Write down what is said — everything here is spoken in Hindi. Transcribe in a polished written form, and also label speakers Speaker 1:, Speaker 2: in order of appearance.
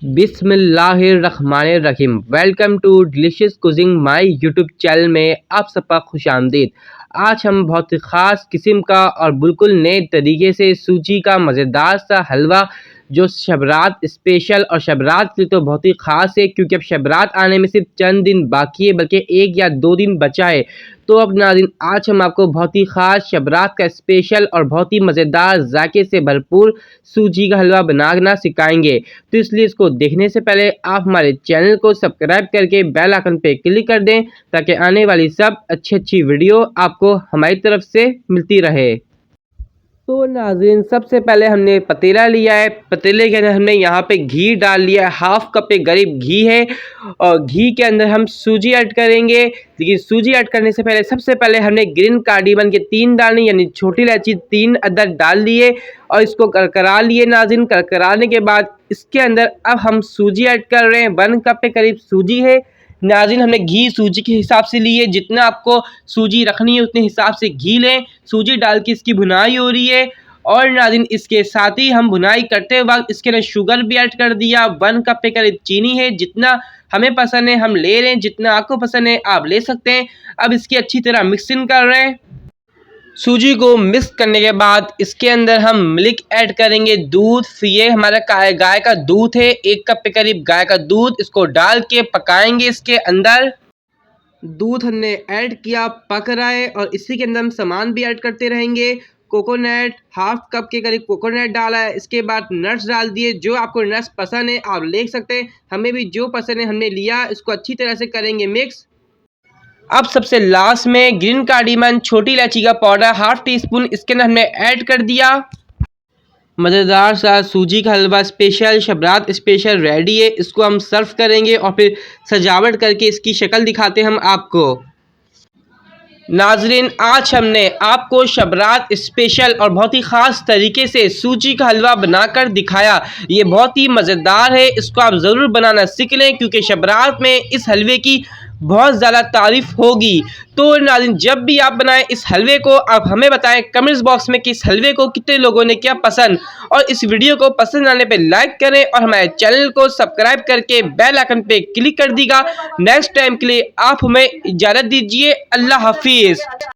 Speaker 1: बिस्मिल्लाहिर्रहमानिर्रहीम। Welcome to delicious cuisine my YouTube channel में आप सबका खुश आमदीद। आज हम बहुत ही ख़ास किस्म का और बिल्कुल नए तरीके से सूजी का मज़ेदार सा हलवा जो शब-रात स्पेशल और शब-रात के लिए तो बहुत ही ख़ास है, क्योंकि अब शब-रात आने में सिर्फ चंद दिन बाकी है, बल्कि 1 या 2 दिन बचा है। तो अब नाज़रीन, आज हम आपको बहुत ही ख़ास शब-रात का स्पेशल और बहुत ही मज़ेदार ज़ायके से भरपूर सूजी का हलवा बनाना सिखाएंगे। तो इसलिए इसको देखने से पहले आप हमारे चैनल को सब्सक्राइब करके बेल आइकन पे क्लिक कर दें, ताकि आने वाली सब अच्छी वीडियो आपको हमारी तरफ से मिलती रहे। तो नाज़रीन, सबसे पहले हमने पतीला लिया है। पतीले के अंदर हमने यहाँ पे घी डाल लिया है, हाफ कप के करीब घी है, और घी के अंदर हम सूजी ऐड करेंगे। लेकिन सूजी ऐड करने से पहले सबसे पहले हमने ग्रीन कार्डेमम के 3 डालनी, यानी छोटी इलायची 3 अदद डाल लिए और इसको करकरा लिए नाज़रीन। करकराने के बाद इसके अंदर अब हम सूजी ऐड कर रहे हैं। 1 कप के करीब सूजी है नाज़रीन। हमने घी सूजी के हिसाब से लिए, जितना आपको सूजी रखनी है उतने हिसाब से घी लें। सूजी डाल के इसकी भुनाई हो रही है, और नाज़रीन इसके साथ ही हम भुनाई करते वक्त इसके अंदर शुगर भी ऐड कर दिया। 1 कप के करीब चीनी है, जितना हमें पसंद है हम ले रहे हैं, जितना आपको पसंद है आप ले सकते हैं। अब इसकी अच्छी तरह मिक्सिंग कर रहे हैं। सूजी को मिक्स करने के बाद इसके अंदर हम मिल्क ऐड करेंगे, दूध। ये हमारा गाय का दूध है, 1 कप के करीब गाय का दूध। इसको डाल के पकाएंगे। इसके अंदर दूध हमने ऐड किया, पक रहा है, और इसी के अंदर हम सामान भी ऐड करते रहेंगे। कोकोनट, हाफ कप के करीब कोकोनट डाला है। इसके बाद नट्स डाल दिए। जो आपको नट्स पसंद है आप ले सकते हैं, हमें भी जो पसंद है हमने लिया। इसको अच्छी तरह से करेंगे मिक्स। अब सबसे लास्ट में ग्रीन कार्डेमम, छोटी इलायची का पाउडर हाफ टी स्पून इसके अंदर हमने ऐड कर दिया। मज़ेदार सा सूजी का हलवा स्पेशल शब-रात स्पेशल रेडी है। इसको हम सर्व करेंगे और फिर सजावट करके इसकी शक्ल दिखाते हैं हम आपको। नाज़रीन, आज हमने आपको शब-रात स्पेशल और बहुत ही ख़ास तरीके से सूजी का हलवा बनाकर दिखाया। ये बहुत ही मज़ेदार है, इसको आप ज़रूर बनाना सीख लें, क्योंकि शब-रात में इस हलवे की बहुत ज़्यादा तारीफ़ होगी। तो नाज़रीन, जब भी आप बनाएं इस हलवे को, आप हमें बताएं कमेंट्स बॉक्स में कि इस हलवे को कितने लोगों ने किया पसंद, और इस वीडियो को पसंद आने पे लाइक करें और हमारे चैनल को सब्सक्राइब करके बेल आइकन पे क्लिक कर दीजिएगा। नेक्स्ट टाइम के लिए आप हमें इजाज़त दीजिए। अल्लाह हाफिज़।